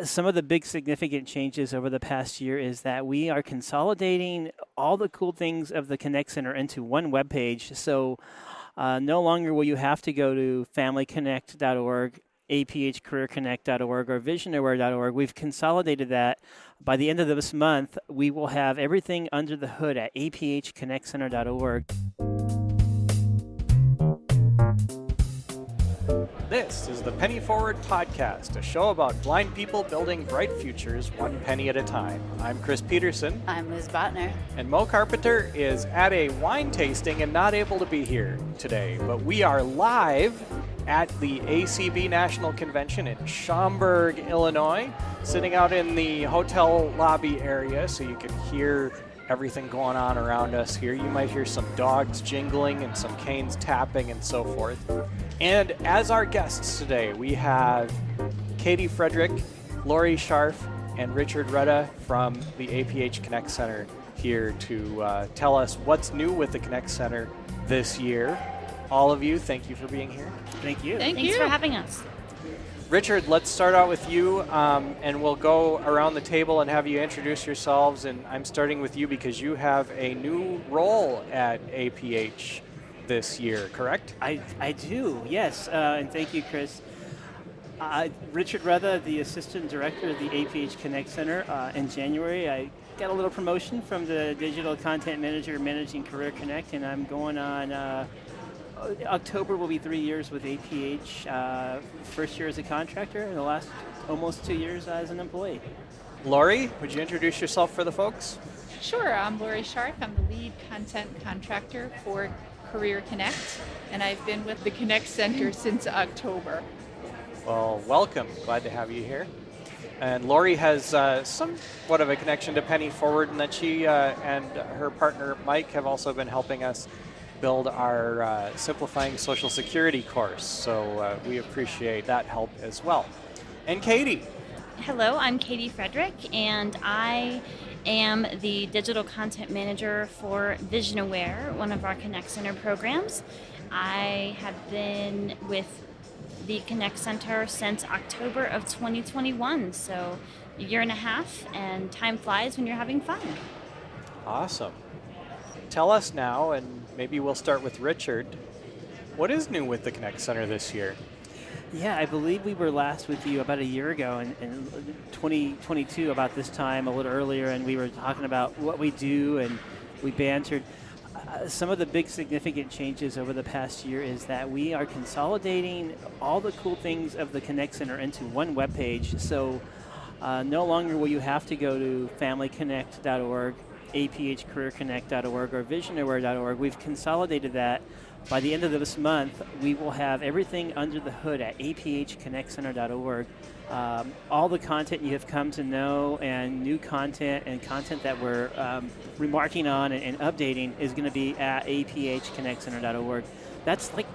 Some of the big significant changes over the past year is that we are consolidating all the cool things of the Connect Center into one web page. So no longer will you have to go to familyconnect.org, aphcareerconnect.org, or visionaware.org. We've consolidated that. By the end of this month, we will have everything under the hood at aphconnectcenter.org. This is the Penny Forward Podcast, a show about blind people building bright futures one penny at a time. I'm Chris Peterson. I'm Liz Botner. And Mo Carpenter is at a wine tasting and not able to be here today. But we are live at the ACB National Convention in Schaumburg, Illinois, sitting out in the hotel lobby area so you can hear everything going on around us here. You might hear some dogs jingling and some canes tapping and so forth. And as our guests today, we have Katie Frederick, Lori Scharf, and Richard Rutta from the APH Connect Center here to tell us what's new with the Connect Center this year. All of you, thank you for being here. Thank you. Thanks for having us. Richard, let's start out with you, and we'll go around the table and have you introduce yourselves. And I'm starting with you because you have a new role at APH this year, correct? I do, yes. And thank you, Chris. Richard Rutta, the Assistant Director of the APH Connect Center. In January, I got a little promotion from the Digital Content Manager managing Career Connect, and I'm going on October will be 3 years with APH. First year as a contractor, and the last almost 2 years as an employee. Lori, would you introduce yourself for the folks? Sure, I'm Lori Scharf. I'm the lead content contractor for Career Connect, and I've been with the Connect Center since October. Well, welcome. Glad to have you here. And Lori has somewhat of a connection to Penny Forward in that she and her partner Mike have also been helping us build our Simplifying Social Security course. So we appreciate that help as well. And Katie. Hello, I'm Katie Frederick, and I am the Digital Content Manager for VisionAware, one of our Connect Center programs. I have been with the Connect Center since October of 2021, so a year and a half, and time flies when you're having fun. Awesome. Tell us now, and maybe we'll start with Richard, what is new with the Connect Center this year? Yeah, I believe we were last with you about a year ago in 2022, about this time, a little earlier, and we were talking about what we do, and we bantered. Some of the big significant changes over the past year is that we are consolidating all the cool things of the Connect Center into one web page. So no longer will you have to go to familyconnect.org, aphcareerconnect.org, or visionaware.org. We've consolidated that. By the end of this month, we will have everything under the hood at aphconnectcenter.org. All the content you have come to know, and new content and content that we're remarking on and updating is going to be at aphconnectcenter.org. That's like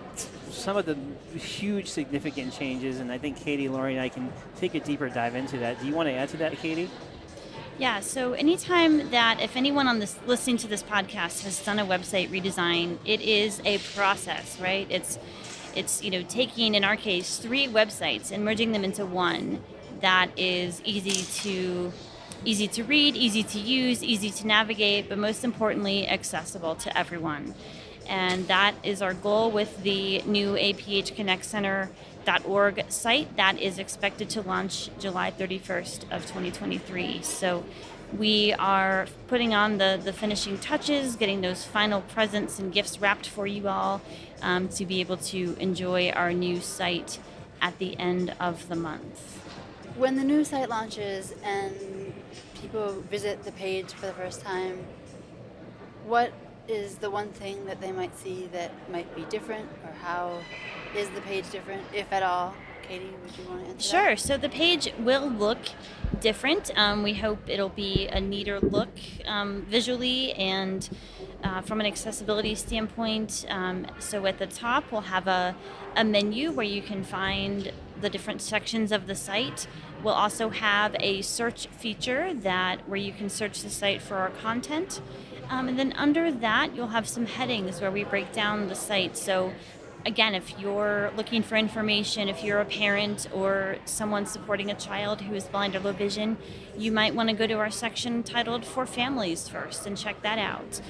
some of the huge significant changes, and I think Katie, Lori, and I can take a deeper dive into that. Do you want to add to that, Katie? Yeah, so anytime that if anyone on this listening to this podcast has done a website redesign, it is a process, right? It's taking, in our case, 3 websites and merging them into one that is easy to read, easy to use, easy to navigate, but most importantly, accessible to everyone. And that is our goal with the new APH Connect Center.org site that is expected to launch July 31st of 2023. So we are putting on the finishing touches, getting those final presents and gifts wrapped for you all to be able to enjoy our new site at the end of the month. When the new site launches and people visit the page for the first time, what is the one thing that they might see that might be different, or how is the page different, if at all? Katie, would you want to answer Sure. that? So the page will look different. We hope it'll be a neater look visually and from an accessibility standpoint. So at the top, we'll have a menu where you can find the different sections of the site. We'll also have a search feature where you can search the site for our content. And then under that, you'll have some headings where we break down the site. So again, if you're looking for information, if you're a parent or someone supporting a child who is blind or low vision, you might want to go to our section titled For Families first and check that out.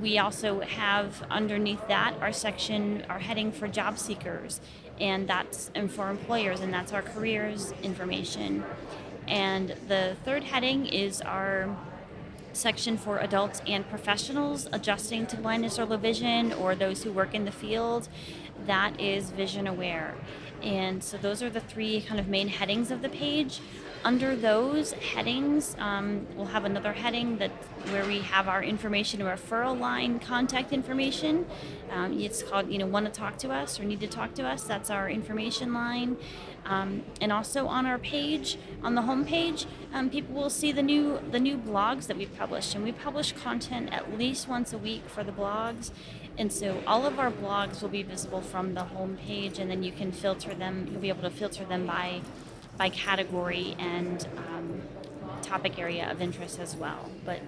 We also have underneath that our section, our heading for job seekers, and for employers, and that's our careers information. And the third heading is our section for adults and professionals adjusting to blindness or low vision, or those who work in the field. That is vision aware. And so those are the three kind of main headings of the page. Under those headings, we'll have another heading where we have our information, referral line contact information. It's called, want to talk to us or need to talk to us. That's our information line. And also on our page, on the home page, people will see the new blogs that we've published. And we publish content at least once a week for the blogs. And so all of our blogs will be visible from the home page, and then you can filter them. You'll be able to filter them by category and topic area of interest as well. But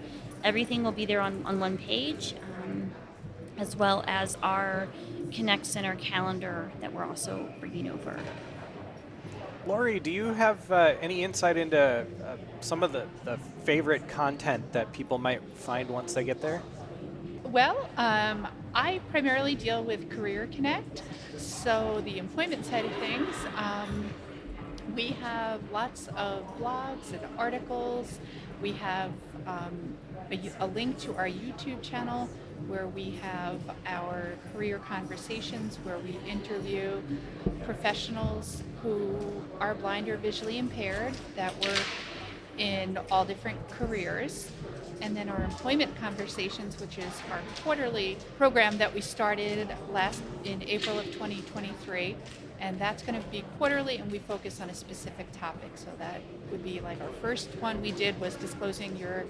everything will be there on one page, as well as our Connect Center calendar that we're also bringing over. Lori, do you have any insight into some of the favorite content that people might find once they get there? Well, I primarily deal with Career Connect, so the employment side of things. We have lots of blogs and articles. We have a link to our YouTube channel where we have our career conversations, where we interview professionals who are blind or visually impaired that work in all different careers. And then our employment conversations, which is our quarterly program that we started in April of 2023. And that's going to be quarterly, and we focus on a specific topic. So that would be like our first one we did was disclosing your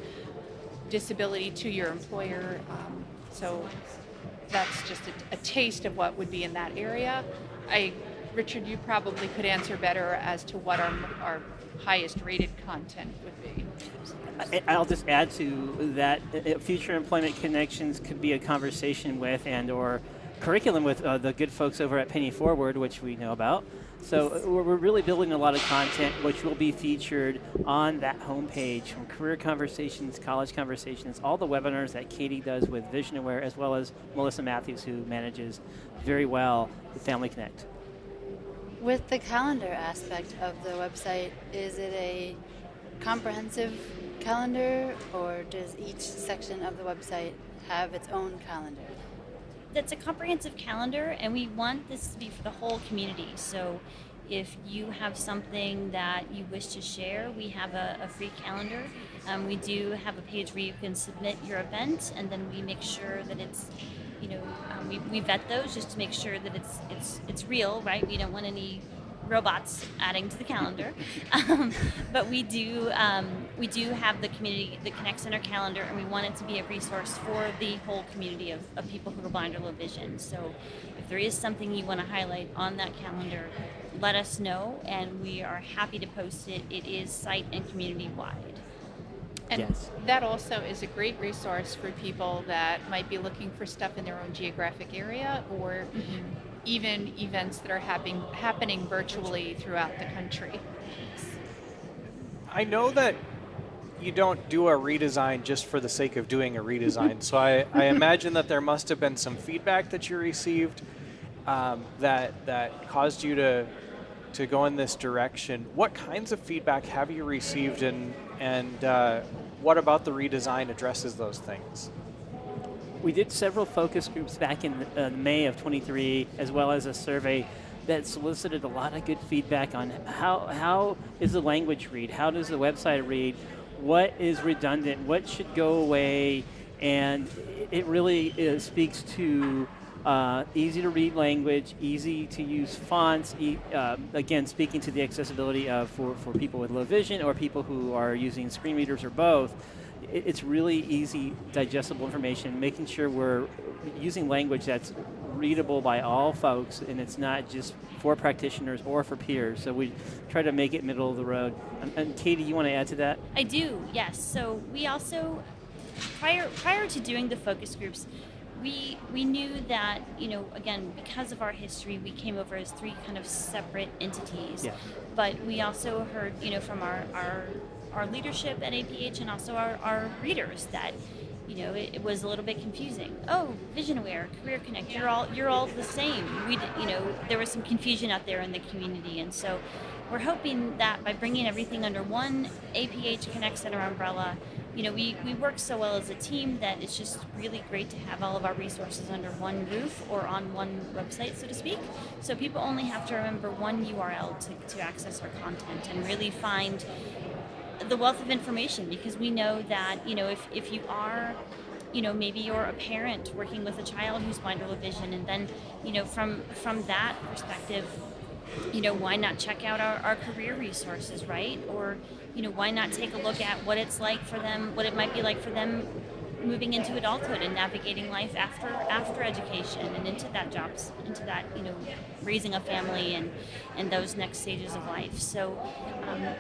disability to your employer. So that's just a taste of what would be in that area. Richard, you probably could answer better as to what our highest rated content would be. I'll just add to that, future employment connections could be a conversation with or curriculum with the good folks over at Penny Forward, which we know about. So we're really building a lot of content which will be featured on that homepage, from career conversations, college conversations, all the webinars that Katie does with Vision Aware, as well as Melissa Matthews, who manages very well the Family Connect. With the calendar aspect of the website, is it a comprehensive calendar, or does each section of the website have its own calendar? That's a comprehensive calendar, and we want this to be for the whole community. So if you have something that you wish to share, we have a free calendar. We do have a page where you can submit your event, and then we make sure that it's, we vet those just to make sure that it's real, right? We don't want any robots adding to the calendar, but we do have the Connect Center calendar, and we want it to be a resource for the whole community of people who are blind or low vision. So if there is something you want to highlight on that calendar, let us know, and we are happy to post it. It is site and community wide. And yes, that also is a great resource for people that might be looking for stuff in their own geographic area, or even events that are happening virtually throughout the country. I know that you don't do a redesign just for the sake of doing a redesign, so I imagine that there must have been some feedback that you received that caused you to go in this direction. What kinds of feedback have you received, and what about the redesign addresses those things? we did several focus groups back in May of 23, as well as a survey that solicited a lot of good feedback on how is the language read, how does the website read, what is redundant, what should go away, and it really speaks to easy to read language, easy to use fonts, again speaking to the accessibility for people with low vision or people who are using screen readers or both. It's really easy, digestible information, making sure we're using language that's readable by all folks, and it's not just for practitioners or for peers. So we try to make it middle of the road. And Katie, you want to add to that? I do, yes. So we also, prior to doing the focus groups, we knew that, again, because of our history, we came over as three kind of separate entities. Yeah. But we also heard, from our leadership at APH and also our readers that, it was a little bit confusing. Oh, Vision Aware, Career Connect, you're all the same. There was some confusion out there in the community, and so we're hoping that by bringing everything under one APH Connect Center umbrella, we work so well as a team that it's just really great to have all of our resources under one roof or on one website, so to speak. So people only have to remember one URL to access our content and really find the wealth of information, because we know that, if you are, maybe you're a parent working with a child who's blind or low vision, and then, from that perspective, why not check out our career resources, right? Or, why not take a look at what it's like for them, what it might be like for them moving into adulthood and navigating life after education and into that raising a family and those next stages of life. So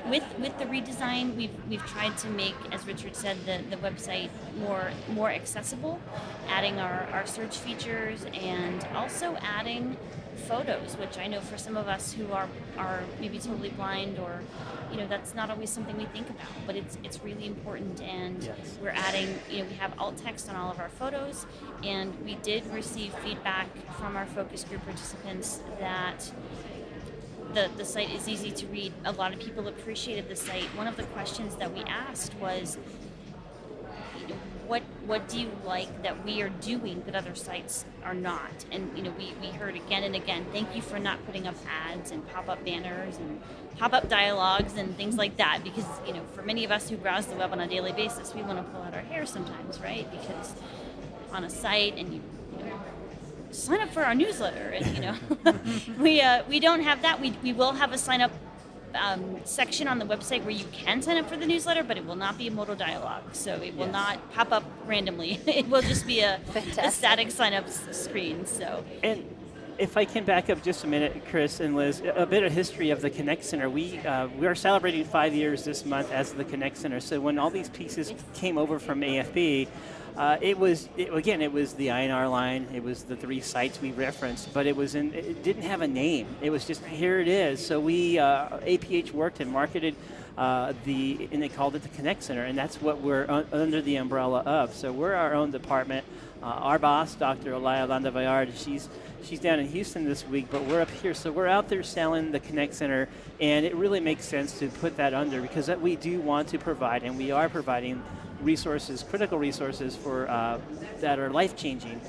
with the redesign, we've tried to make, as Richard said, the website more accessible, adding our search features and also adding photos, which I know for some of us who are maybe totally blind, or that's not always something we think about, but it's really important. And Yes. we're adding, we have alt text on all of our photos, and we did receive feedback from our focus group participants that the site is easy to read. A lot of people appreciated the site. One of the questions that we asked was, what do you like that we are doing that other sites are not? And we heard again and again, thank you for not putting up ads and pop-up banners and pop-up dialogues and things like that, because for many of us who browse the web on a daily basis, we want to pull out our hair sometimes, right? Because on a site and you sign up for our newsletter, and we don't have that. We will have a sign up section on the website where you can sign up for the newsletter, but it will not be a modal dialogue, so it will not pop up randomly. It will just be a static sign up screen. So, And if I can back up just a minute, Chris and Liz, a bit of history of the Connect Center. We are celebrating 5 years this month as the Connect Center. So when all these pieces came over from AFB, it was the INR line. It was the three sites we referenced, but it didn't have a name. It was just, here it is. So we APH worked and marketed and they called it the Connect Center, and that's what we're under the umbrella of. So we're our own department. Our boss, Dr. Olaya Landavayard, she's down in Houston this week, but we're up here. So we're out there selling the Connect Center, and it really makes sense to put that under, because we do want to provide, and we are providing resources, critical resources for that are life-changing.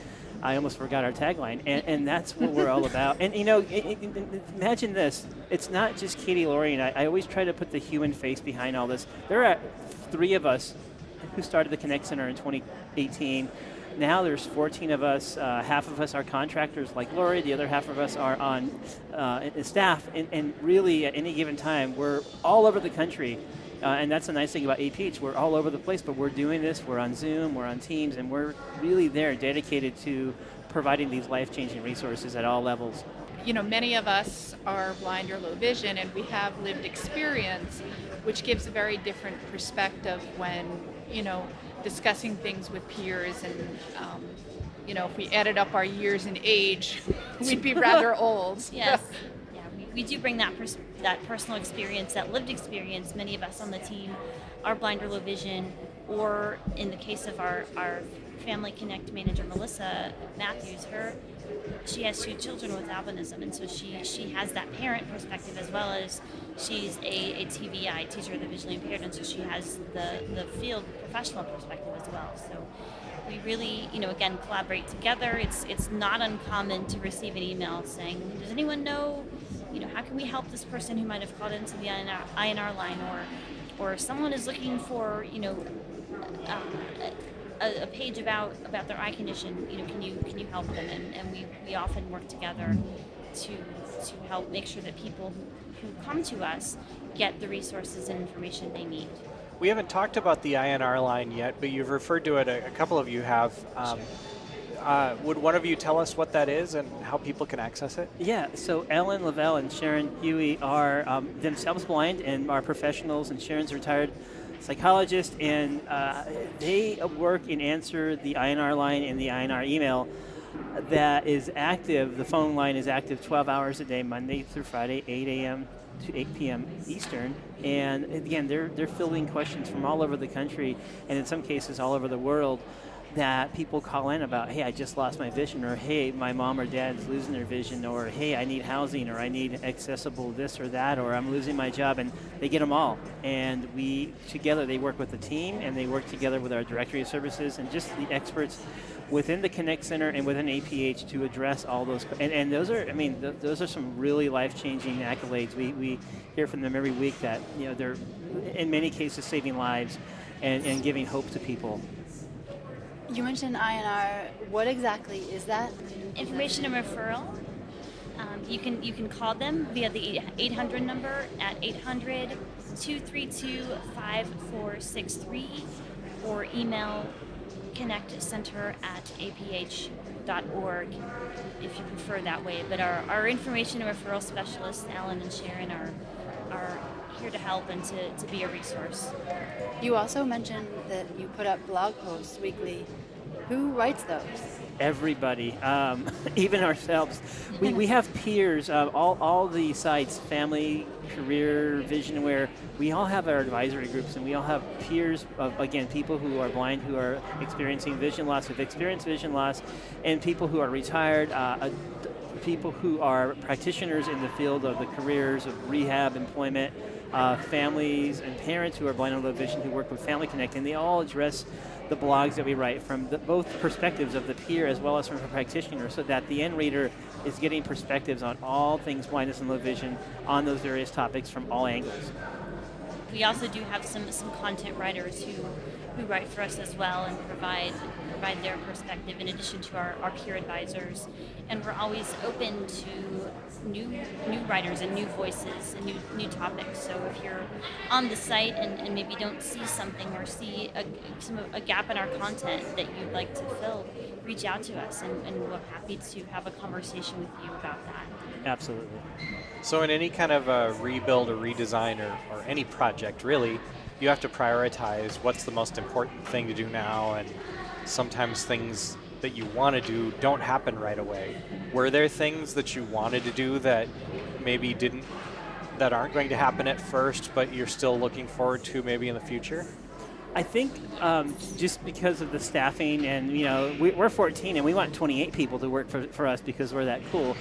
I almost forgot our tagline, and that's what we're all about. And imagine this: it's not just Katie, Lori, and I always try to put the human face behind all this. There are three of us who started the Connect Center in 2018. Now there's 14 of us. Half of us are contractors like Lori. The other half of us are on staff. And really, at any given time, we're all over the country. And that's the nice thing about APH. We're all over the place, but we're doing this. We're on Zoom, we're on Teams, and we're really there, dedicated to providing these life-changing resources at all levels. Many of us are blind or low vision, and we have lived experience, which gives a very different perspective when, discussing things with peers. And, if we added up our years in age, we'd be rather old. Yes. Yeah, we do bring that personal experience, that lived experience. Many of us on the team are blind or low vision, or in the case of our Family Connect manager, Melissa Matthews, she has 2 children with albinism, and so she has that parent perspective, as well as she's a TVI, teacher of the visually impaired, and so she has the field professional perspective as well. So we really, again, collaborate together. It's not uncommon to receive an email saying, does anyone know, how can we help this person who might have called into the INR line, or someone is looking for, a page about their eye condition, can you help them? And we often work together to help make sure that people who come to us get the resources and information they need. We haven't talked about the INR line yet, but you've referred to it, a couple of you have. Would one of you tell us what that is and how people can access it? Yeah, so Ellen Lavelle and Sharon Huey are themselves blind and are professionals, and Sharon's a retired psychologist, and they work and answer the INR line and the INR email that is active. The phone line is active 12 hours a day, Monday through Friday, 8 a.m. to 8 p.m. Eastern. And again, they're fielding questions from all over the country, and in some cases all over the world, that people call in about, hey, I just lost my vision, or hey, my mom or dad's losing their vision, or hey, I need housing, or I need accessible this or that, or I'm losing my job, and they get them all. And we, together, they work with the team, and they work together with our directory of services and just the experts within the Connect Center and within APH to address all those. And those are, I mean, those are some really life-changing accolades. We hear from them every week that, you know, they're in many cases saving lives and giving hope to people. You mentioned INR. What exactly is that? Information and referral. You can call them via the 800 number at 800-232-5463 or email connectcenter@aph.org if you prefer that way. But our information and referral specialists, Alan and Sharon, are here to help and to be a resource. You also mentioned that you put up blog posts weekly. Who writes those? Everybody, even ourselves. We have peers, all the sites, family, career, vision, where we all have our advisory groups, and we all have peers of, again, people who are blind, who are experiencing vision loss, who've experienced vision loss, and people who are retired, people who are practitioners in the field of the careers of rehab, employment, families and parents who are blind or low vision who work with Family Connect, and they all address the blogs that we write from both perspectives of the peer as well as from the practitioner, so that the end reader is getting perspectives on all things blindness and low vision on those various topics from all angles. We also do have some content writers who write for us as well and provide their perspective in addition to our peer advisors. And we're always open to new writers and new voices and new topics. So if you're on the site and maybe don't see something or see a gap in our content that you'd like to fill, reach out to us, and we're happy to have a conversation with you about that. Absolutely. So in any kind of a rebuild or redesign or any project, really, you have to prioritize what's the most important thing to do now, and sometimes things that you want to do don't happen right away. Were there things that you wanted to do that maybe that aren't going to happen at first, but you're still looking forward to maybe in the future? I think just because of the staffing, and we're 14 and we want 28 people to work for us because we're that cool.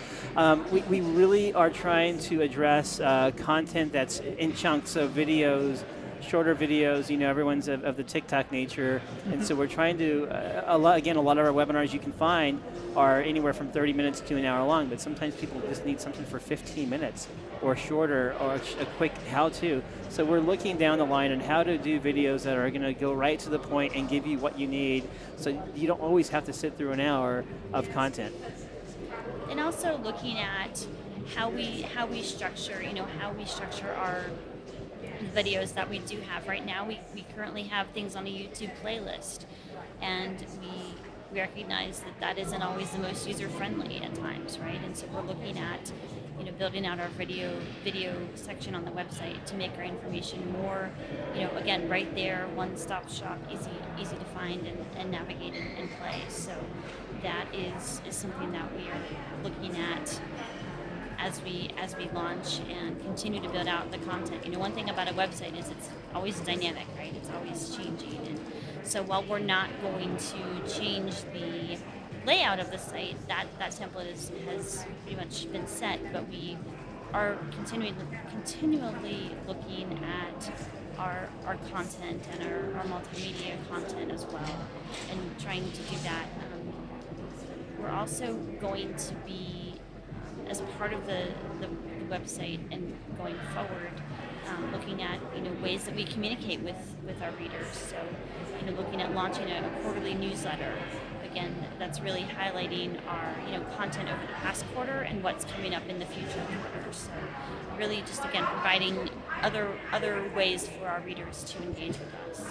We really are trying to address content that's in chunks of videos, shorter videos. Everyone's of the TikTok nature, and so we're trying to a lot of our webinars you can find are anywhere from 30 minutes to an hour long, but sometimes people just need something for 15 minutes or shorter, or a quick how-to. So we're looking down the line on how to do videos that are going to go right to the point and give you what you need, so you don't always have to sit through an hour of content. And also looking at how we structure our videos that we do have. Right now we currently have things on a YouTube playlist, and we recognize that isn't always the most user-friendly at times, right? And so we're looking at building out our video section on the website to make our information more, again, right there, one-stop shop, easy to find and navigate and play. So that is something that we are looking at as we launch and continue to build out the content. One thing about a website is it's always dynamic, right? It's always changing. And so while we're not going to change the layout of the site, that template has pretty much been set, but we are continually looking at our content and our multimedia content as well, and trying to do that. We're also going to be, as part of the website and going forward, looking at ways that we communicate with our readers. So looking at launching a quarterly newsletter. Again, that's really highlighting our content over the past quarter and what's coming up in the future quarters. So really just again providing other ways for our readers to engage with us.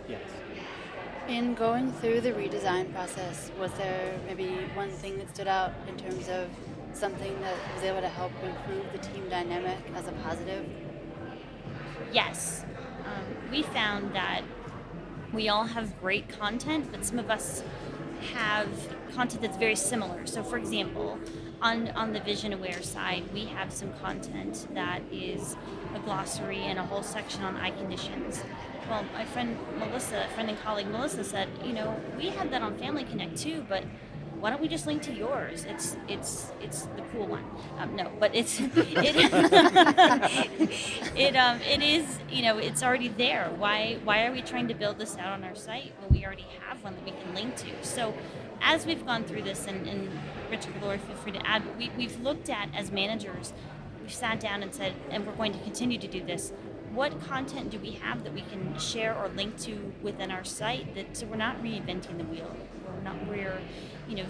Yes. In going through the redesign process, was there maybe one thing that stood out in terms of something that was able to help improve the team dynamic as a positive? Yes. we found that we all have great content, but some of us have content that's very similar. So for example, on the Vision Aware side, we have some content that is a glossary and a whole section on eye conditions. Well, my friend and colleague Melissa said, we had that on Family Connect too, but why don't we just link to yours? It's the cool one. No, but it is, it's already there. Why are we trying to build this out on our site when we already have one that we can link to? So as we've gone through this, and Richard or Lori, feel free to add, we've looked at, as managers, we've sat down and said, and we're going to continue to do this, what content do we have that we can share or link to within our site, so we're not reinventing the wheel. We're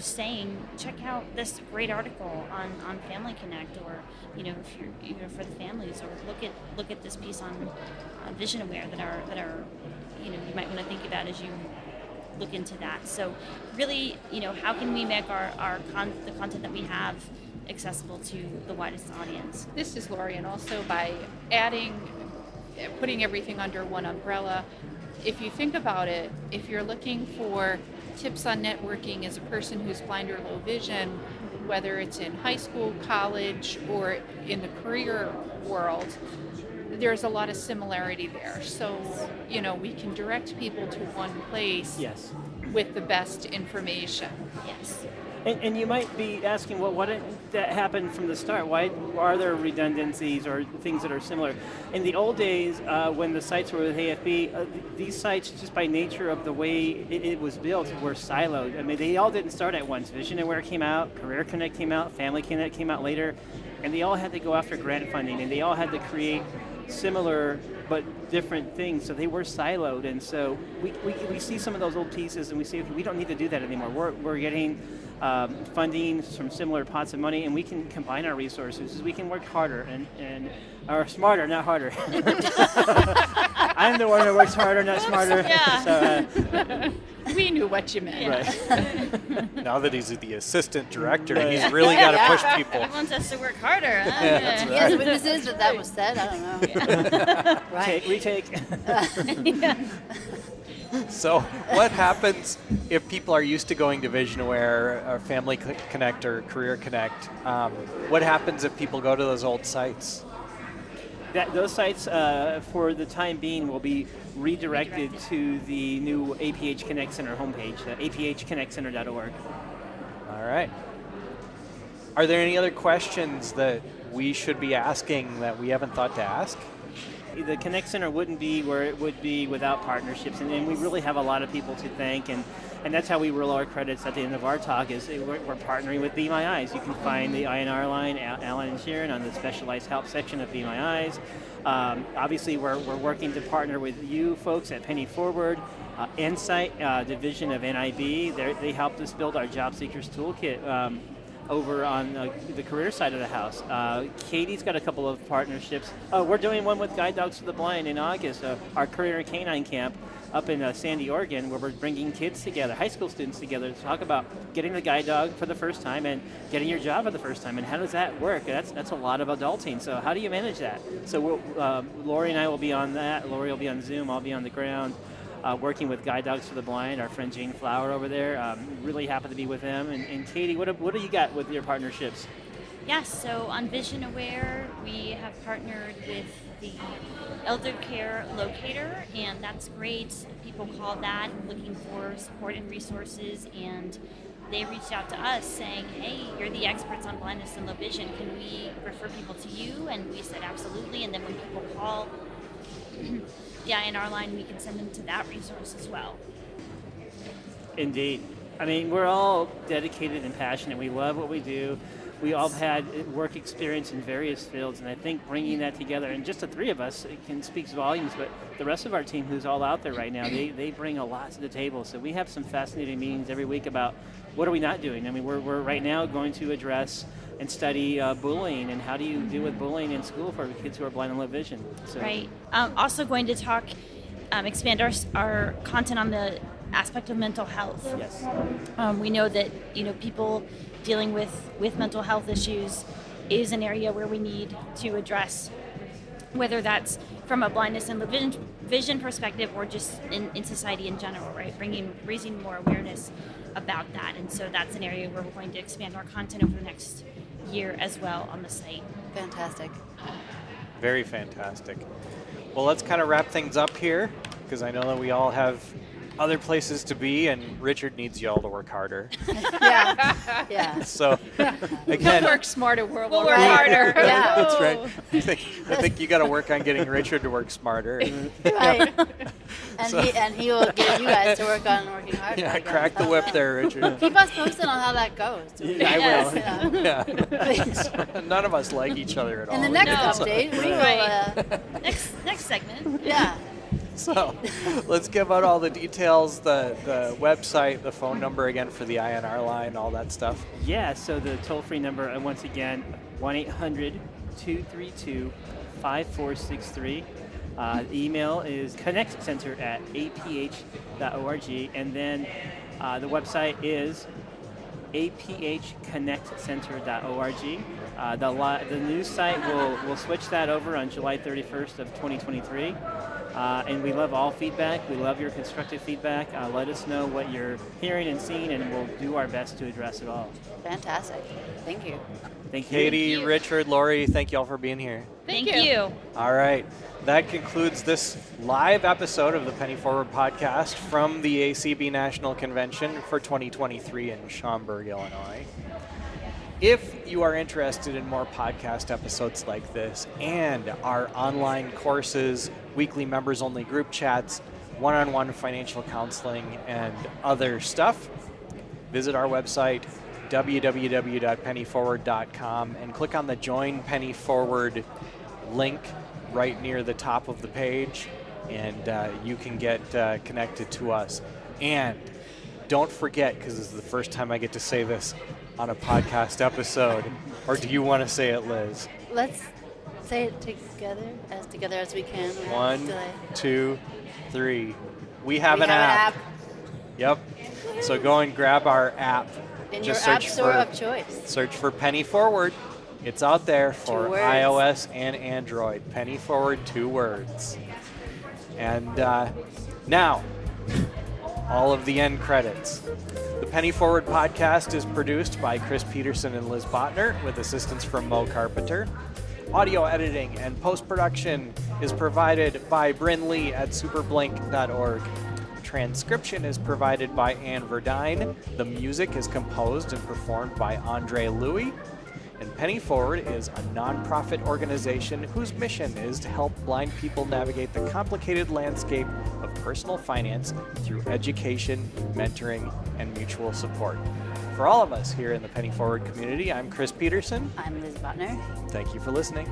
saying, check out this great article on Family Connect, or if you're for the families, or look at this piece on Vision Aware that are you might want to think about as you look into that. So really, how can we make the content that we have accessible to the widest audience? This is Lori, and also by putting everything under one umbrella. If you think about it, if you're looking for tips on networking as a person who's blind or low vision, whether it's in high school, college, or in the career world, there's a lot of similarity there. So, we can direct people to one place. Yes. With the best information. Yes. And you might be asking, well, why didn't that happen from the start? Why are there redundancies or things that are similar? In the old days, when the sites were with AFB, these sites, just by nature of the way it was built, were siloed. I mean, they all didn't start at once. Vision Aware came out, Career Connect came out, Family Connect came out later, and they all had to go after grant funding, and they all had to create similar but different things, so they were siloed. And so we see some of those old pieces and we say, okay, we don't need to do that anymore. We're getting funding from similar pots of money, and we can combine our resources. We can work harder and or smarter, not harder. I'm the one that works harder, not smarter. Yeah. So, we knew what you meant. Right. Now that he's the assistant director, Right. he's really got to push people. Everyone wants us to work harder. Huh? Yeah, that's He has witnesses that that was said. I don't know. Right. Retake. So what happens if people are used to going to Vision Aware or Family Connect or Career Connect? What happens if people go to those old sites? Those sites, for the time being, will be redirected to the new APH Connect Center homepage, aphconnectcenter.org. All right. Are there any other questions that we should be asking that we haven't thought to ask? The Connect Center wouldn't be where it would be without partnerships, and we really have a lot of people to thank, and that's how we roll our credits at the end of our talk. Is we're partnering with Be My Eyes. You can find the INR line, Alan and Sharon, on the specialized help section of Be My Eyes. Obviously, we're working to partner with you folks at Penny Forward, Insight, division of NIB. They helped us build our Job Seekers Toolkit over on the career side of the house. Katie's got a couple of partnerships. We're doing one with Guide Dogs for the Blind in August, our career canine camp up in Sandy, Oregon, where we're bringing kids together, high school students together, to talk about getting the guide dog for the first time and getting your job for the first time, and how does that work? That's a lot of adulting, so how do you manage that? So Lori and I will be on that. Lori will be on Zoom, I'll be on the ground. Working with Guide Dogs for the Blind, our friend Jane Flower over there. Really happy to be with them. And Katie, what do you got with your partnerships? Yes, so on Vision Aware, we have partnered with the Elder Care Locator, and that's great. People call that looking for support and resources, and they reached out to us saying, hey, you're the experts on blindness and low vision. Can we refer people to you? And we said absolutely, and then when people call the INR line, we can send them to that resource as well. Indeed. I mean, we're all dedicated and passionate. We love what we do. We all had work experience in various fields, and I think bringing that together, and just the three of us, it can speak volumes, but the rest of our team who's all out there right now, they bring a lot to the table. So we have some fascinating meetings every week about what are we not doing. I mean, we're right now going to address and study bullying, and how do you deal with bullying in school for kids who are blind and low vision. So. Right. Also going to talk, expand our content on the aspect of mental health. Yes. We know that people dealing with mental health issues is an area where we need to address, whether that's from a blindness and vision perspective, or just in society in general, right? Raising more awareness about that. And so that's an area where we're going to expand our content over the next year as well on the site. Fantastic. Very fantastic. Well, let's kind of wrap things up here, because I know that we all have other places to be, and Richard needs you all to work harder. Yeah. Yeah. So, We'll again, work smarter, we'll We'll work work harder. Yeah. that's right. I think you got to work on getting Richard to work smarter. Right. And So- he will get you guys to work on working harder. Yeah, again. crack the whip there, Richard. Keep us posted on how that goes. Yeah, I will. Yeah. Yeah. None of us like each other at all. In the next No. update, we will. Right. Next segment. Yeah. So let's give out all the details, the website, the phone number again for the INR line, all that stuff. Yeah, so the toll-free number, once again, 1-800-232-5463. Email is connectcenter@aph.org, and then the website is aphconnectcenter.org. The news site will switch that over on July 31st of 2023. And we love all feedback. We love your constructive feedback. Let us know what you're hearing and seeing, and we'll do our best to address it all. Fantastic. Thank you. Thank you. Katie, you. Richard, Lori, thank you all for being here. Thank you. you. All right. That concludes this live episode of the Penny Forward podcast from the ACB National Convention for 2023 in Schaumburg, Illinois. If you are interested in more podcast episodes like this and our online courses, weekly members-only group chats, one-on-one financial counseling, and other stuff, visit our website, www.pennyforward.com, and click on the Join Penny Forward link right near the top of the page, and you can get connected to us. And don't forget, because this is the first time I get to say this on a podcast episode, or do you want to say it, Liz? Let's say it together as we can. without 1, delay. 2, 3. We have We an have app. Yep. So go and grab our app. in Just your app search store for of choice. search for Penny Forward. It's out there for 2 words. iOS and Android. Penny Forward, 2 words. And now, all of the end credits. The Penny Forward podcast is produced by Chris Peterson and Liz Botner with assistance from Mo Carpenter. Audio editing and post-production is provided by Brynn Lee at superblink.org. Transcription is provided by Anne Verduin. The music is composed and performed by Andre Louis. And Penny Forward is a nonprofit organization whose mission is to help blind people navigate the complicated landscape of personal finance through education, mentoring, and mutual support. For all of us here in the Penny Forward community, I'm Chris Peterson. I'm Liz Botner. Thank you for listening.